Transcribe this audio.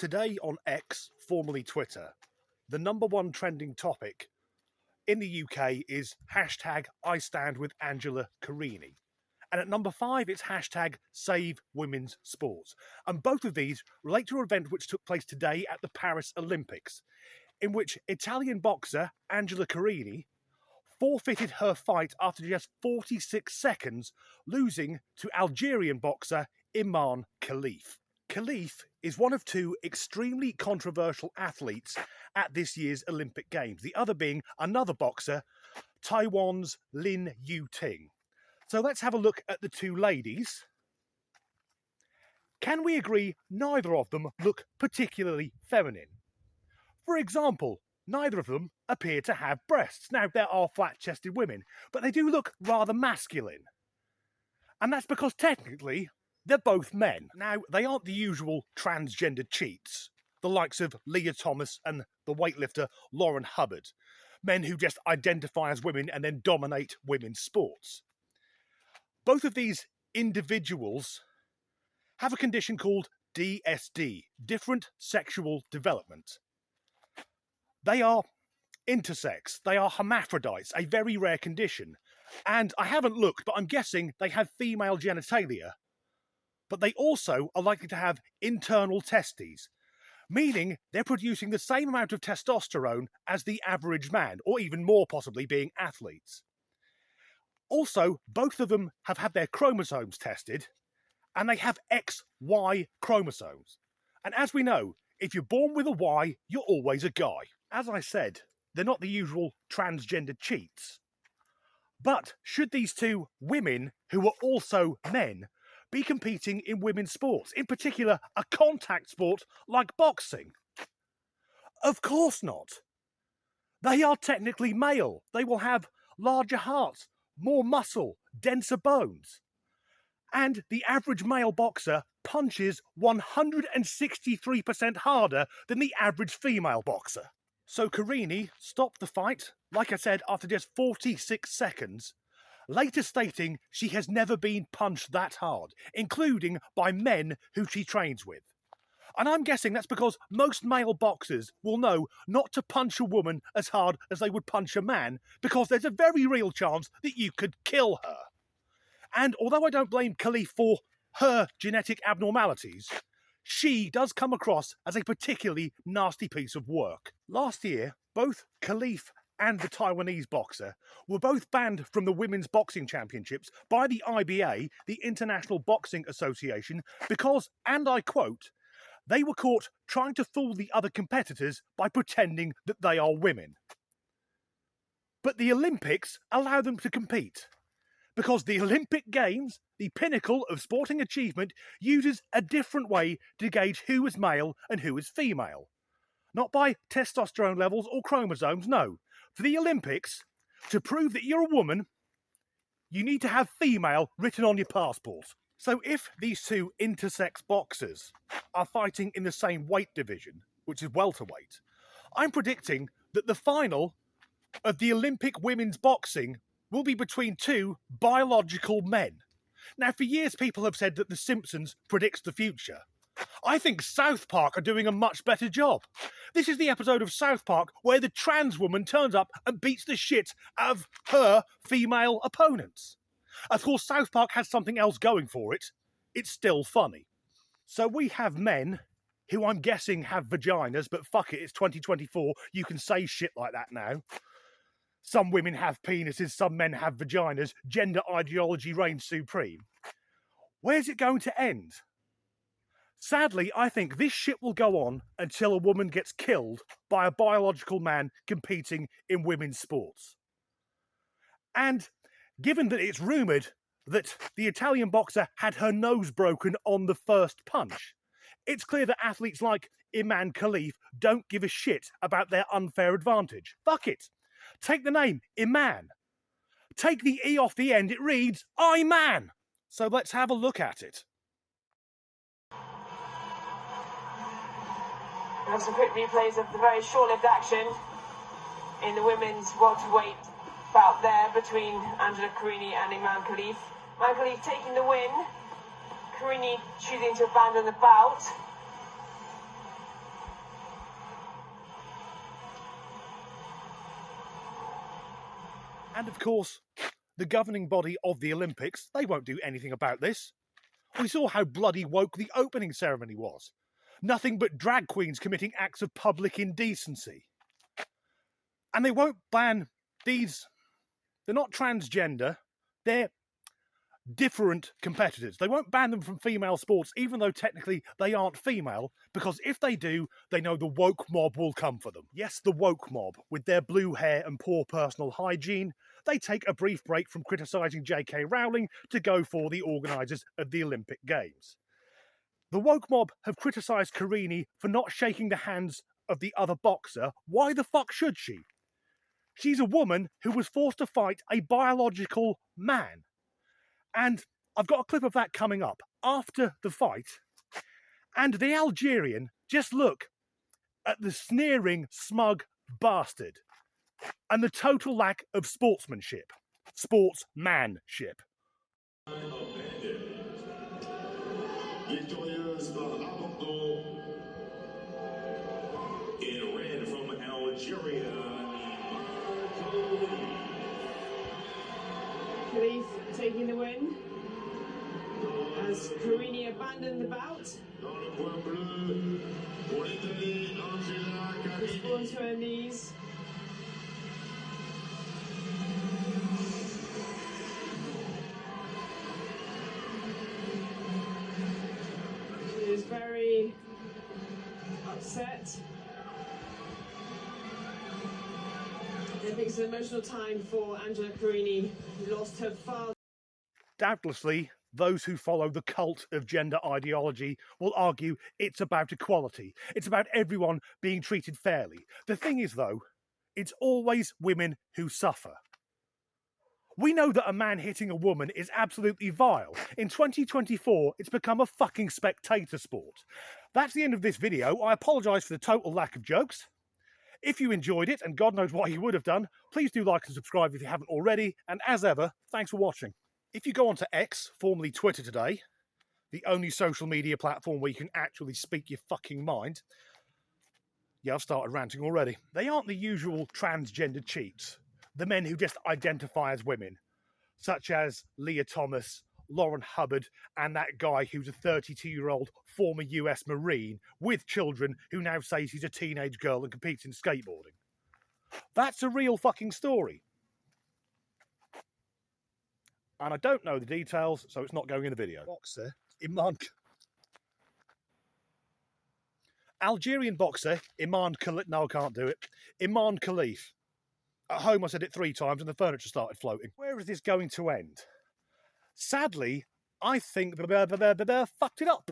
Today on X, formerly Twitter, the #1 trending topic in the UK is hashtag I stand with Angela Carini. And at number 5, it's hashtag Save Women's Sports. And both of these relate to an event which took place today at the Paris Olympics, in which Italian boxer Angela Carini forfeited her fight after just 46 seconds, losing to Algerian boxer Imran Khalif. Khalif is one of 2 extremely controversial athletes at this year's Olympic Games, the other being another boxer, Taiwan's Lin Yu-ting. So let's have a look at the 2 ladies. Can we agree neither of them look particularly feminine? For example, neither of them appear to have breasts. Now, there are flat-chested women, but they do look rather masculine. And that's because technically, they're both men. Now, they aren't the usual transgender cheats, the likes of Leah Thomas and the weightlifter Lauren Hubbard, men who just identify as women and then dominate women's sports. Both of these individuals have a condition called DSD, different sexual development. They are intersex, they are hermaphrodites, a very rare condition. And I haven't looked, but I'm guessing they have female genitalia. But they also are likely to have internal testes, meaning they're producing the same amount of testosterone as the average man, or even more possibly being athletes. Also, both of them have had their chromosomes tested, and they have XY chromosomes. And as we know, if you're born with a Y, you're always a guy. As I said, they're not the usual transgender cheats. But should these 2 women, who are also men, be competing in women's sports, in particular a contact sport like boxing? Of course not. They are technically male. They will have larger hearts, more muscle, denser bones. And the average male boxer punches 163% harder than the average female boxer. So Carini stopped the fight, like I said, after just 46 seconds, later stating she has never been punched that hard, including by men who she trains with. And I'm guessing that's because most male boxers will know not to punch a woman as hard as they would punch a man, because there's a very real chance that you could kill her. And although I don't blame Khalif for her genetic abnormalities, she does come across as a particularly nasty piece of work. Last year, both Khalif and the Taiwanese boxer were both banned from the Women's Boxing Championships by the IBA, the International Boxing Association, because, and I quote, they were caught trying to fool the other competitors by pretending that they are women. But the Olympics allow them to compete, because the Olympic Games, the pinnacle of sporting achievement, uses a different way to gauge who is male and who is female. Not by testosterone levels or chromosomes, no. For the Olympics, to prove that you're a woman, you need to have female written on your passport. So if these 2 intersex boxers are fighting in the same weight division, which is welterweight, I'm predicting that the final of the Olympic women's boxing will be between 2 biological men. Now, for years people have said that The Simpsons predicts the future. I think South Park are doing a much better job. This is the episode of South Park where the trans woman turns up and beats the shit out of her female opponents. Of course, South Park has something else going for it. It's still funny. So we have men who I'm guessing have vaginas, but fuck it, it's 2024. You can say shit like that now. Some women have penises, some men have vaginas. Gender ideology reigns supreme. Where's it going to end? Sadly, I think this shit will go on until a woman gets killed by a biological man competing in women's sports. And given that it's rumoured that the Italian boxer had her nose broken on the first punch, it's clear that athletes like Imran Khalif don't give a shit about their unfair advantage. Fuck it. Take the name Iman. Take the E off the end, it reads I-Man. So let's have a look at it. We have some quick replays of the very short-lived action in the women's welterweight bout there between Angela Carini and Imran Khalif. Imran Khalif taking the win. Carini choosing to abandon the bout. And of course, the governing body of the Olympics, they won't do anything about this. We saw how bloody woke the opening ceremony was. Nothing but drag queens committing acts of public indecency. And they won't ban these. They're not transgender. They're different competitors. They won't ban them from female sports, even though technically they aren't female, because if they do, they know the woke mob will come for them. Yes, the woke mob, with their blue hair and poor personal hygiene, they take a brief break from criticising J.K. Rowling to go for the organisers of the Olympic Games. The woke mob have criticised Carini for not shaking the hands of the other boxer. Why the fuck should she? She's a woman who was forced to fight a biological man. And I've got a clip of that coming up after the fight. And the Algerian, just look at the sneering, smug bastard and the total lack of sportsmanship. Sportsmanship. Victorieuse par Abdo in red from Algeria. Khalif taking the win as Carini abandoned the bout. She's fallen to her knees. She is very upset. I think it's an emotional time for Angela Carini, who lost her father. Doubtlessly, those who follow the cult of gender ideology will argue it's about equality. It's about everyone being treated fairly. The thing is, though, it's always women who suffer. We know that a man hitting a woman is absolutely vile. In 2024, it's become a fucking spectator sport. That's the end of this video. I apologise for the total lack of jokes. If you enjoyed it, and God knows what you would have done, please do like and subscribe if you haven't already. And as ever, thanks for watching. If you go onto X, formerly Twitter today, the only social media platform where you can actually speak your fucking mind. Yeah, I've started ranting already. They aren't the usual transgender cheats. The men who just identify as women, such as Leah Thomas, Lauren Hubbard, and that guy who's a 32-year-old former US Marine with children who now says he's a teenage girl and competes in skateboarding. That's a real fucking story. And I don't know the details, so it's not going in the video. Boxer, Algerian boxer, Iman Khalif. No, I can't do it. Iman Khalif. At home, I said it 3 times and the furniture started floating. Where is this going to end? Sadly, I think fucked it up.